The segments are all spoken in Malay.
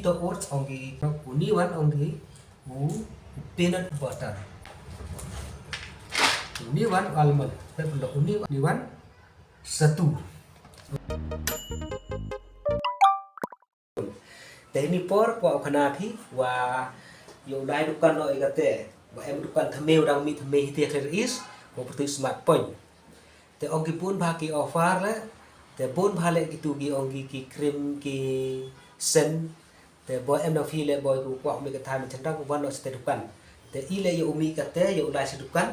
to oats ongi uniwan ongi peanut butter. Uniwan almond. Tapi uniwan satu. Tại ni por qua khana thi wa yo dai dukan no igate wa em dukan thameu dang mi thamei ti clear is ko putu smartphone te ongi pun bha ki offer le te pun bha le gitu gi ongi ki cream ki sen te boy em no fi le boy ku kwa mi ka tham chandang ku wan no ste dukan te i le yo umi ka te yo dai se dukan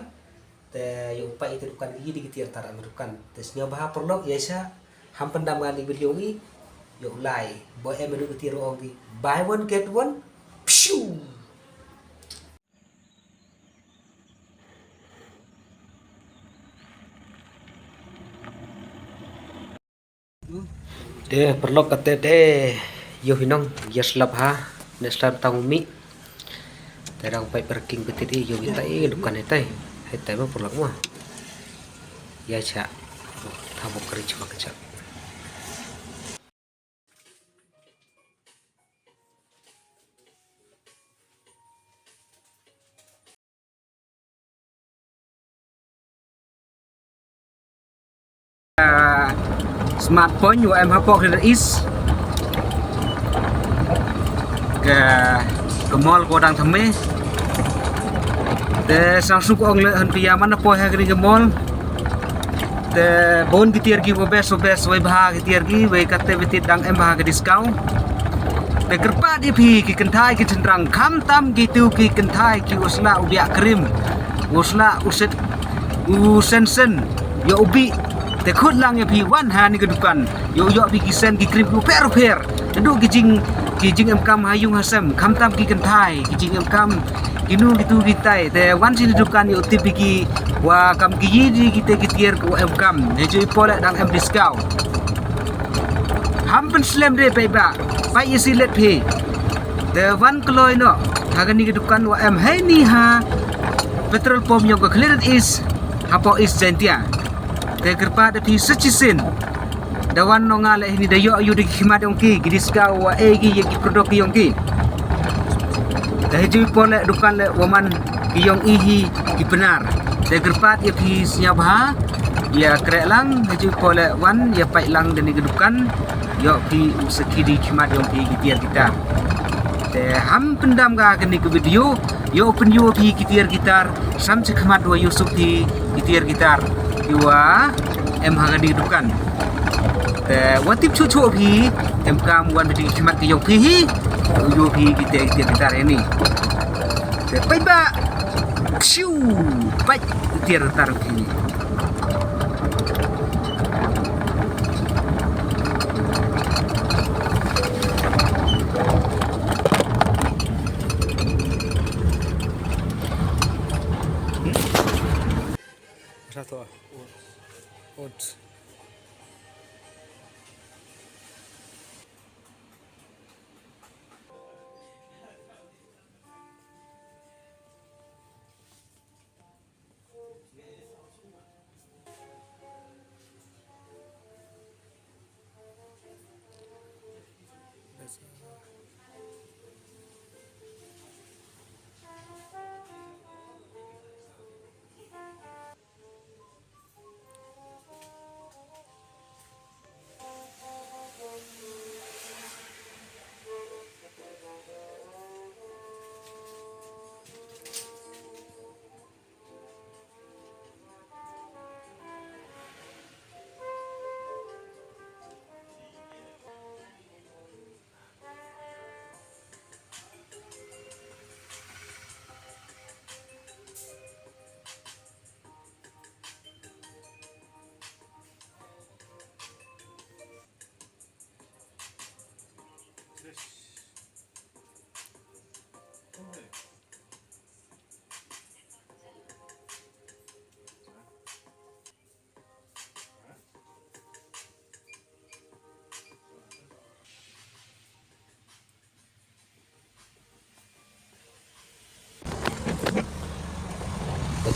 te yo pa itu dukan gi di ti tar dukan te snya bha perlok yesa ham pendam ngali video ni yo lai boy em du ti ro ongi buy one get one phew. De perlu kate de yo hinong yes lab ha neslam tang mi terang pai parking betit yo kita dukan etai hetai ma perlu mah ya cha thabok kari chuma kecak smartphone của em hapok is ke mall ko dang thame te sang suk ong le han pia man po ha ke mall te bon ki tier ki wo bes we bha ki tier ki we kate betit dang em bha ke discount te kerpa di phi ki kenthai ki cendrang kham tam ki tu ki kenthai ki usla ubia krim usla uset usen yo ubi te khut lang ya phi wan ha ni ke dukan yo yo pi kisen ki krim ku per tedu ki jing em kam hayung hasem kham tam ki kenthai ki jing em kam inu gitu kitai te wan sini dukan yo tipi ki wa kam ki yidi kita ki tier ku em kam ne joi pole dang em discount ham pen slam de pe ba pai isi let phi te wan kloi no hagani ki dukan wa em hai ni ha petrol pom yo ko clear is hapo is jentia te kerpa de pi sechisin dawan no ngale ini dayo ayu de khimat ongki gidiska wa egi ye produk yongki te ju pole dukan le waman yong ihi ki benar te kerpa ye pi siapa ya krelang ju pole wan ya pai lang de ni dukan yo pi sekidi khimat yongki gitir kita te ham pendam ga ke ni video yo open yo pi gitir gitar sam se khmat wa yusuf pi gitir gitar Iwa em haga di dukan te watip cucu phi em kam wan bidi khimat ki yo phi yo phi kita ini te pai ba siu pai tiar tar phi satu oats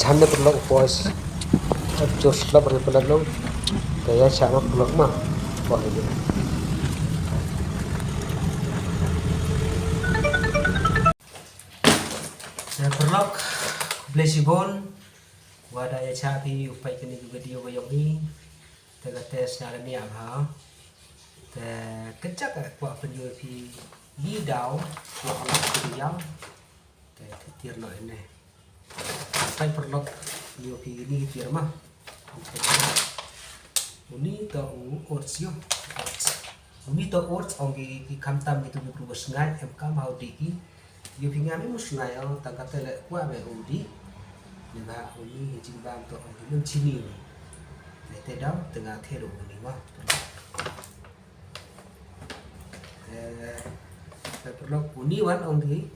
Chamne perlu pos jos la perlu kaya sama perlu mah wah ini Terperlok Blesibon wada ya chapi upai kini video bayong ni tes nara ni abha te kecak kwa penjual pi di dau kwa orang yang te tir no ini upai perlok video pi ni tir mah uni to oats yo uni to oats ongi ki kamtam itu berubah sengai mk mau diki yo pi ngami musngai au takatele kwa be udi Neba uni jimbam to ongi mun chini te dam tengah thero ni mah perlu uni wan ongi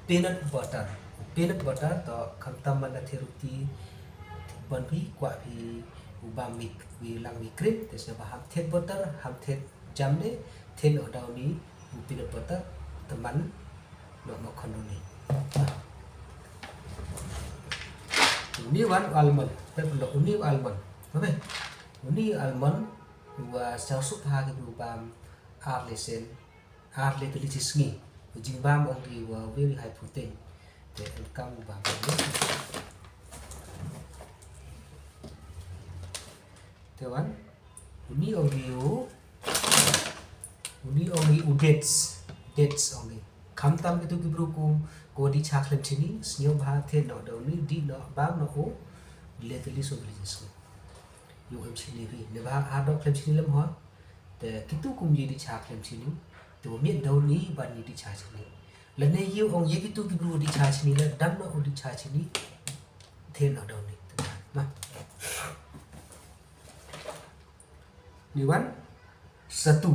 peanut butter to kamtam mana theruti ban pi kwa pi ubam mik wi lang wi krim te se ham thet butter ham thet jam de then ở đâu ni peanut butter teman no no khandoni uni wan almond perlu uni almond apa uni almond wa sausuk ha ke ubam arlesen arle delicious ni jimbam ongi wa very high protein te kam ubam tewan uni ongi dates ongi kamtam itu gibruku ko di chaklem chini snyo bha the no do ni di no ba no o leteli so delicious yo em chini vi ne ba a do klem chini lam ho te kitu kum ye di chaklem chini to miet do ni ban ni di cha chini le ne yo ong ye kitu gibru di cha chini le dam no o di cha chini the no do ni ma ni wan satu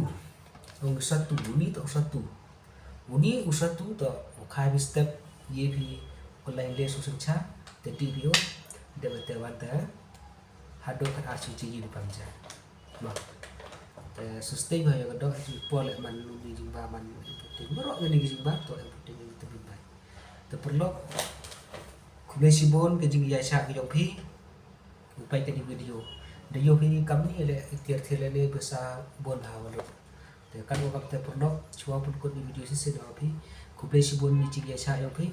ong satu uni to satu uni usatu to khai bi step ye bi online le su cha te video de bete wanta hado kan asu ji di pamja ma te sustain ha yo do ji pole man ni jimba man te ngoro ni jimba to en puting ni te bi bai te perlu Blesibon ke jing ya sha yo phi upai ke di video de yo phi kam ni le tier thele le besa bon ha walo te kan wakam te perlu chua pun ko di video si se do phi Blesibon ni jing ya sha yo phi